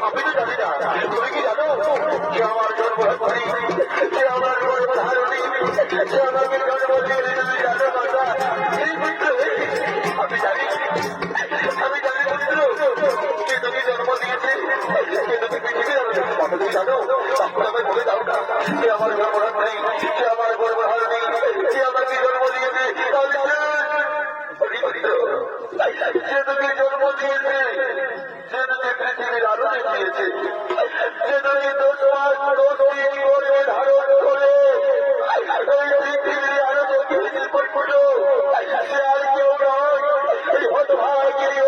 আমি তো জানি না, তুমি কি জানো যে আমার জন্মধারী, যে আমার গর্ভধারণী, যে আমাকে জন্ম দিয়েছে, তুমি জানো মাতা? এই পুত্র, আমি জানি পুত্র, কে তোকে জন্ম দিয়েছে, কে তোকে পৃথিবীর কথা তুমি জানো? তারপরে আমায় বলে দাও না, যে আমার জন্মধারণী, যে আমার গর্ভধারণী, যে আমাকে জন্ম দিয়েছে, যে তোকে জন্ম দিয়েছে, যে তোকে পৃথিবীর আলো দেখিয়েছে, যে তোকে 10 মাস 10 দিন গর্ভে ধারণ করে ওই পৃথিবীর আলো দেখিয়েছে পুত্র, সে আর কেউ নয়, এই হতভাগিনী